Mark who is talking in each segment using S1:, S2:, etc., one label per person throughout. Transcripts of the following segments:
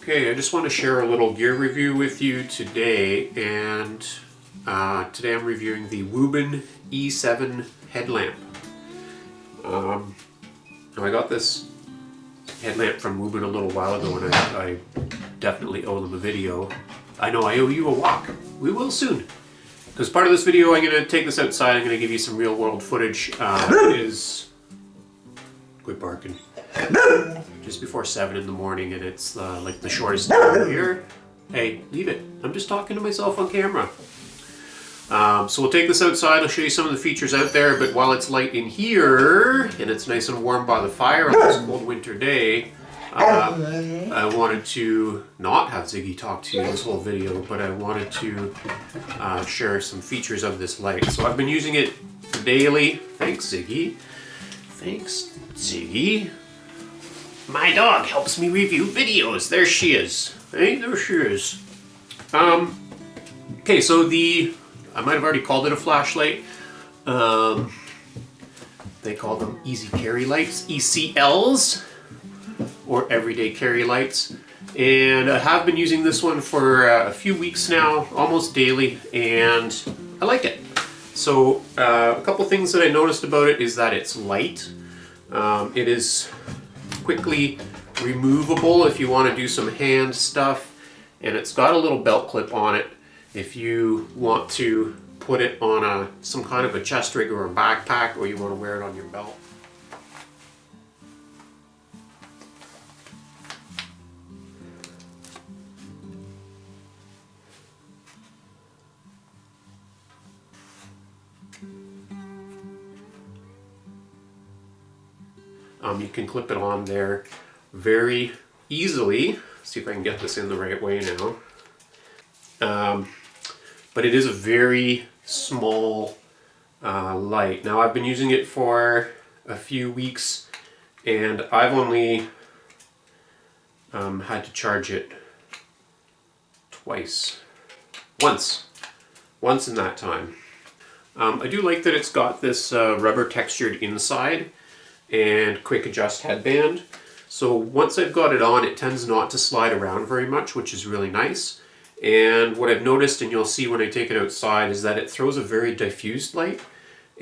S1: Okay, I just want to share a little gear review with you today, and today I'm reviewing the Wuben E7 headlamp. Now I got this headlamp from Wuben a little while ago, and I definitely owe them a video. I know I owe you a walk. We will soon. Because part of this video, I'm going to take this outside. I'm going to give you some real world footage. It is... Quit barking. Just before 7 in the morning, and it's like the shortest time here. Hey, leave it. I'm just talking to myself on camera. So we'll take this outside. I'll show you some of the features out there, but while it's light in here, and it's nice and warm by the fire on this cold winter day, I wanted to not have Ziggy talk to you this whole video, but I wanted to share some features of this light. So I've been using it daily. Thanks, Ziggy. Thanks, Ziggy. My dog helps me review videos. There she is. Hey, there she is. Okay, so I might have already called it a flashlight. They call them easy carry lights, ECLs, or everyday carry lights. And I have been using this one for a few weeks now, almost daily, and I like it. So a couple things that I noticed about it is that it's light. It is quickly removable if you want to do some hand stuff, and it's got a little belt clip on it if you want to put it on some kind of a chest rig or a backpack, or you want to wear it on your belt. You can clip it on there very easily. Let's see if I can get this in the right way now. But it is a very small light. Now I've been using it for a few weeks, and I've only had to charge it once in that time. I do like that it's got this rubber textured inside and quick adjust headband. So once I've got it on, it tends not to slide around very much, which is really nice. And what I've noticed, and you'll see when I take it outside, is that it throws a very diffused light,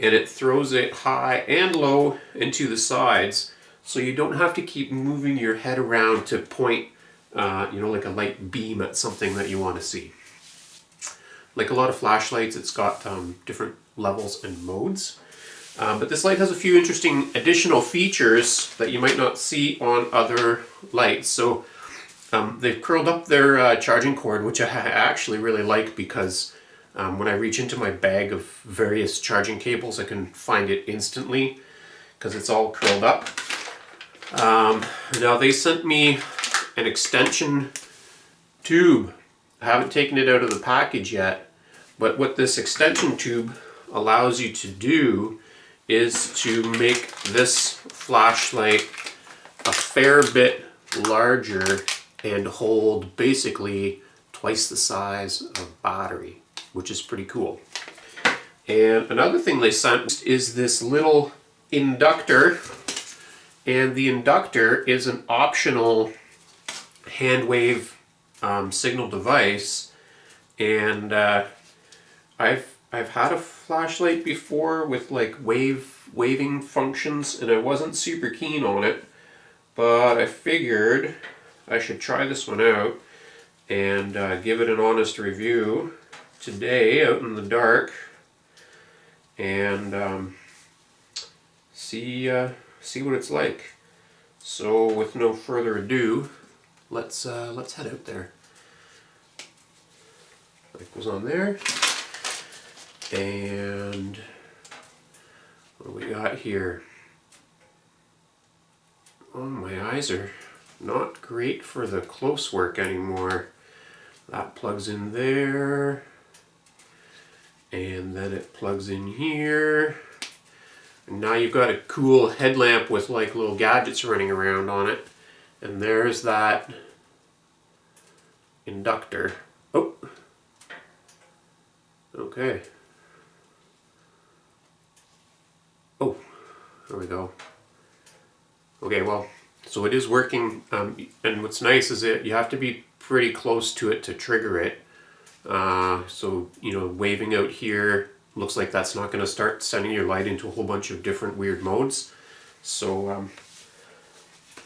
S1: and it throws it high and low and to the sides, so you don't have to keep moving your head around to point, like a light beam at something that you want to see. Like a lot of flashlights, it's got different levels and modes. But this light has a few interesting additional features that you might not see on other lights. So they've curled up their charging cord, which I actually really like, because when I reach into my bag of various charging cables, I can find it instantly because it's all curled up. Now they sent me an extension tube. I haven't taken it out of the package yet, but what this extension tube allows you to do is to make this flashlight a fair bit larger and hold basically twice the size of battery, which is pretty cool. And another thing they sent is this little inductor, and the inductor is an optional hand wave signal device. And I've had a flashlight before with like waving functions, and I wasn't super keen on it, but I figured I should try this one out and give it an honest review today out in the dark, and see what it's like. So with no further ado, let's head out there. Light goes on there. And what do we got here? Oh, my eyes are not great for the close work anymore. That plugs in there, and then it plugs in here. And now you've got a cool headlamp with like little gadgets running around on it. And there's that inductor. Oh, okay. Oh, there we go. Okay, well, So it is working, and what's nice is that you have to be pretty close to it to trigger it. So, you know, waving out here looks like that's not going to start sending your light into a whole bunch of different weird modes. So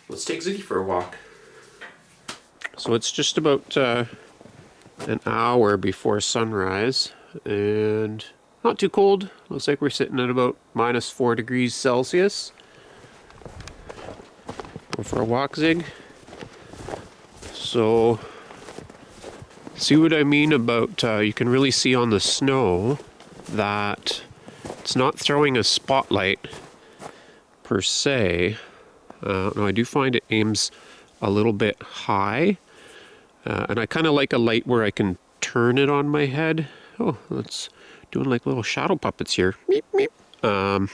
S1: let's take Ziggy for a walk. So it's just about an hour before sunrise, and not too cold. Looks like we're sitting at about -4 degrees Celsius. Go for a walk, Zig. So, see what I mean about, you can really see on the snow that it's not throwing a spotlight per se. No, I do find it aims a little bit high. And I kind of like a light where I can turn it on my head. Oh, it's doing like little shadow puppets here. Meep, meep.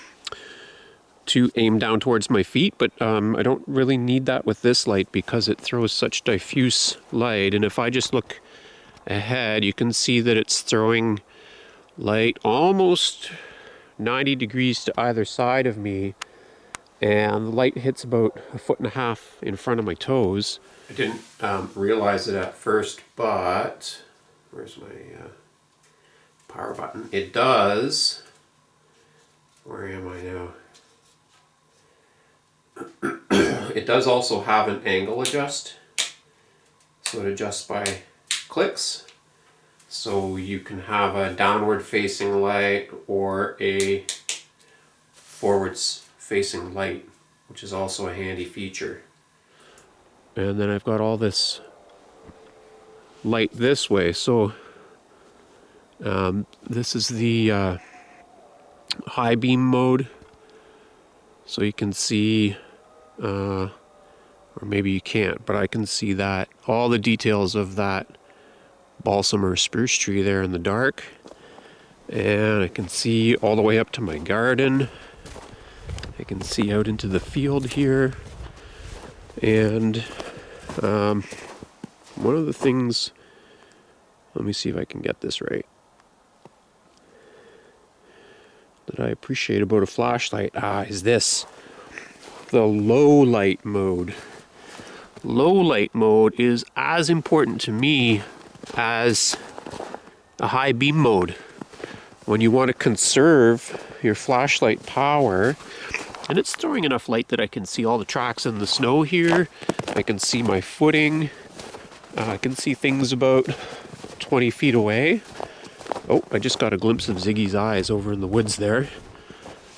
S1: To aim down towards my feet, but I don't really need that with this light because it throws such diffuse light. And if I just look ahead, you can see that it's throwing light almost 90 degrees to either side of me, and the light hits about 1.5 feet in front of my toes. I didn't realize it at first, but where's my power button? It does. Where am I now? It does also have an angle adjust, so it adjusts by clicks. So you can have a downward facing light or a forwards facing light, which is also a handy feature. And then I've got all this light this way, so this is the high beam mode, so you can see, or maybe you can't, but I can see that all the details of that balsam or spruce tree there in the dark, and I can see all the way up to my garden. I can see out into the field here, and one of the things, let me see if I can get this right, that I appreciate about a flashlight is this, the low light mode. Low light mode is as important to me as a high beam mode. When you want to conserve your flashlight power, and it's throwing enough light that I can see all the tracks in the snow here, I can see my footing, I can see things about 20 feet away. Oh, I just got a glimpse of Ziggy's eyes over in the woods there.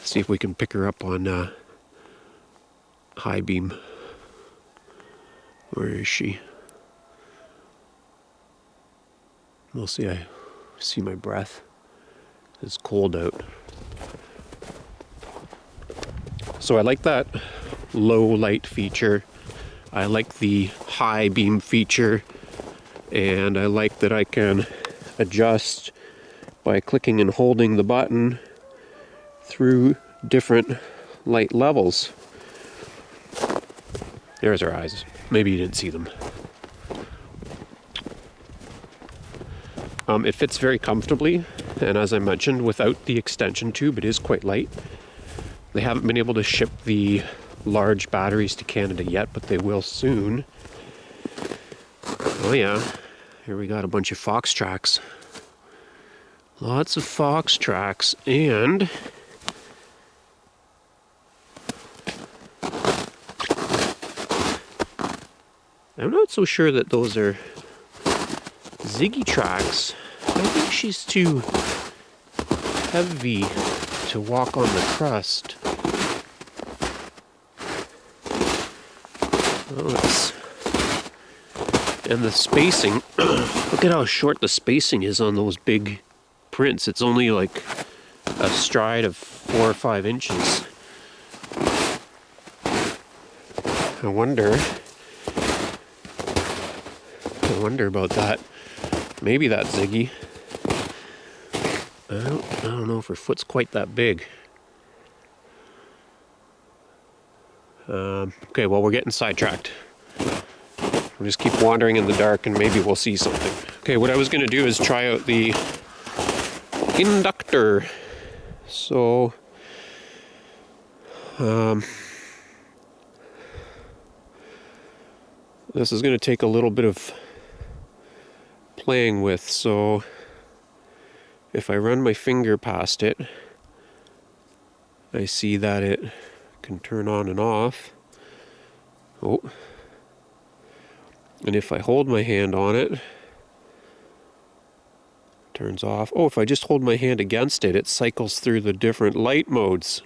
S1: See if we can pick her up on high beam. Where is she? We'll see. I see my breath. It's cold out. So I like that low light feature. I like the high beam feature. And I like that I can adjust by clicking and holding the button through different light levels. There's her eyes. Maybe you didn't see them. It fits very comfortably, and as I mentioned, without the extension tube, it is quite light. They haven't been able to ship the large batteries to Canada yet, but they will soon. Oh yeah, here we got a bunch of fox tracks. Lots of fox tracks, and I'm not so sure that those are Ziggy tracks. I think she's too heavy to walk on the crust. Oh, and the spacing, look at how short the spacing is on those big prints. It's only like a stride of 4 or 5 inches. I wonder about that. Maybe that's Ziggy. I don't know if her foot's quite that big. Okay, well, we're getting sidetracked. We'll just keep wandering in the dark and maybe we'll see something. Okay, what I was going to do is try out the Inductor. So, This is going to take a little bit of playing with, so if I run my finger past it, I see that it can turn on and off. Oh. And if I hold my hand on it, turns off. Oh, if I just hold my hand against it, it cycles through the different light modes.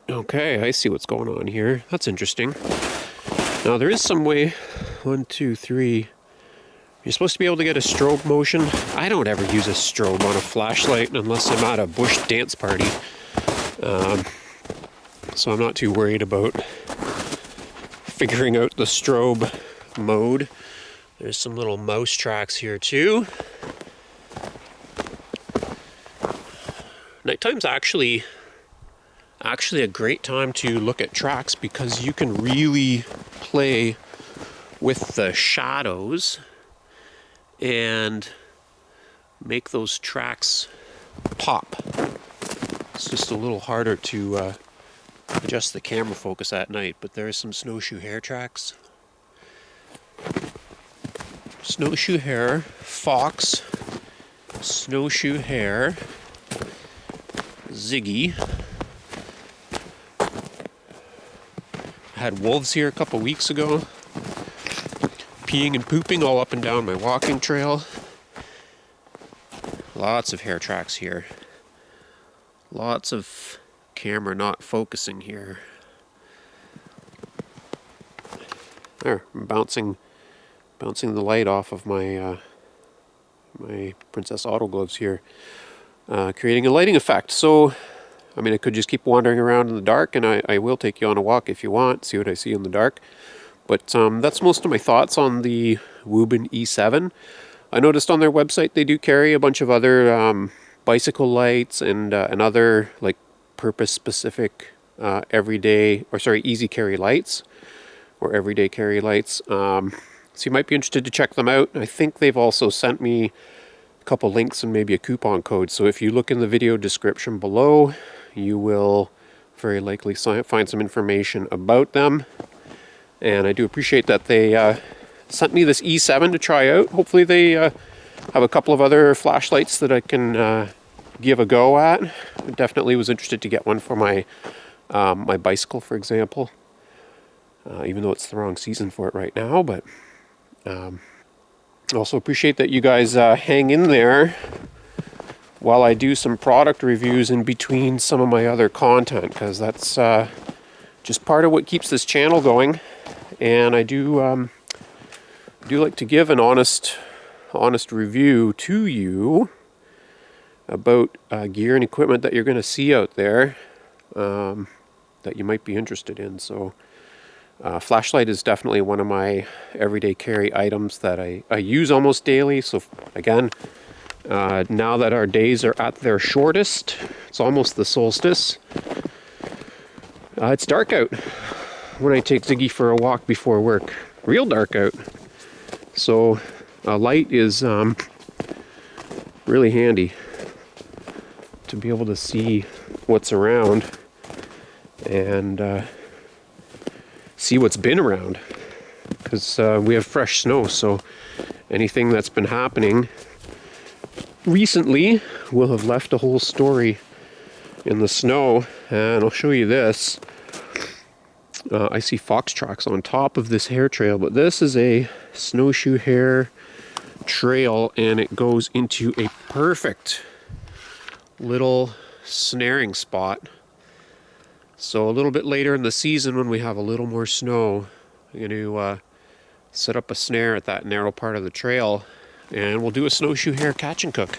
S1: Okay, I see what's going on here. That's interesting. Now there is some way, 1, 2, 3, you're supposed to be able to get a strobe motion. I don't ever use a strobe on a flashlight unless I'm at a bush dance party. So I'm not too worried about figuring out the strobe mode. There's some little mouse tracks here too. Nighttime's actually a great time to look at tracks because you can really play with the shadows and make those tracks pop. It's just a little harder to adjust the camera focus at night, but there are some snowshoe hare tracks. Snowshoe hare, fox, snowshoe hare, Ziggy. Had wolves here a couple weeks ago, peeing and pooping all up and down my walking trail. Lots of hare tracks here. Lots of camera not focusing here. There, I'm bouncing the light off of my my Princess Auto gloves here, creating a lighting effect. So I mean, I could just keep wandering around in the dark, and I will take you on a walk if you want, see what I see in the dark. But that's most of my thoughts on the Wuben E7. I noticed on their website they do carry a bunch of other bicycle lights and other like purpose-specific easy carry lights or everyday carry lights. So you might be interested to check them out. I think they've also sent me a couple links and maybe a coupon code. So if you look in the video description below, you will very likely find some information about them. And I do appreciate that they sent me this E7 to try out. Hopefully they have a couple of other flashlights that I can give a go at. I definitely was interested to get one for my my bicycle, for example. Even though it's the wrong season for it right now, but I also appreciate that you guys hang in there while I do some product reviews in between some of my other content, because that's just part of what keeps this channel going. And I do like to give an honest review to you about gear and equipment that you're going to see out there that you might be interested in. So flashlight is definitely one of my everyday carry items that I use almost daily. So again, now that our days are at their shortest, it's almost the solstice. It's dark out when I take Ziggy for a walk before work. Real dark out. So light is really handy to be able to see what's around and see what's been around, because we have fresh snow, so anything that's been happening recently will have left a whole story in the snow. And I'll show you this. I see fox tracks on top of this hare trail, but this is a snowshoe hare trail, and it goes into a perfect little snaring spot. So a little bit later in the season, when we have a little more snow, I'm going to set up a snare at that narrow part of the trail, and we'll do a snowshoe hare catch and cook.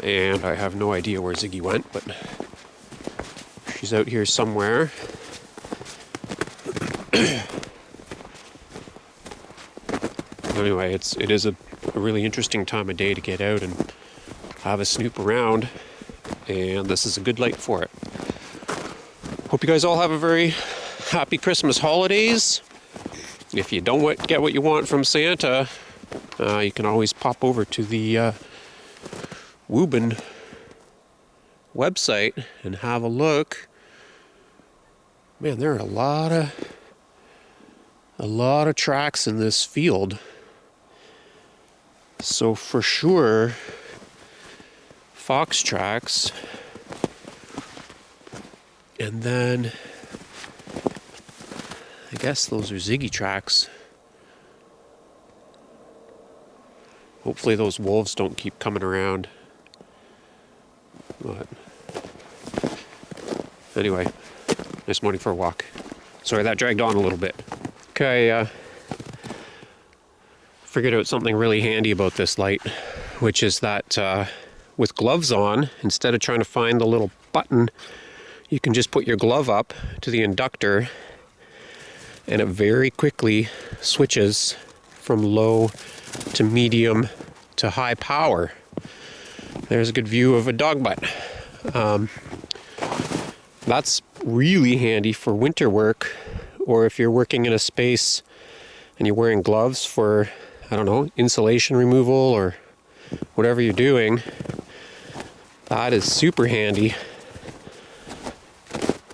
S1: And I have no idea where Ziggy went, but she's out here somewhere. Anyway, it is a really interesting time of day to get out and have a snoop around, and this is a good light for it. Hope you guys all have a very happy Christmas holidays. If you don't get what you want from Santa, you can always pop over to the Wuben website and have a look, man, there are a lot of tracks in this field. So for sure, fox tracks, and then I guess those are Ziggy tracks. Hopefully those wolves don't keep coming around. But anyway, nice morning for a walk. Sorry, that dragged on a little bit. Okay, figured out something really handy about this light, which is that with gloves on, instead of trying to find the little button, you can just put your glove up to the inductor and it very quickly switches from low to medium to high power. There's a good view of a dog butt. That's really handy for winter work, or if you're working in a space and you're wearing gloves for, I don't know, insulation removal or whatever you're doing. That is super handy.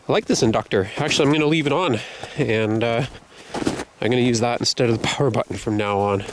S1: I like this inductor. Actually, I'm going to leave it on, and I'm going to use that instead of the power button from now on.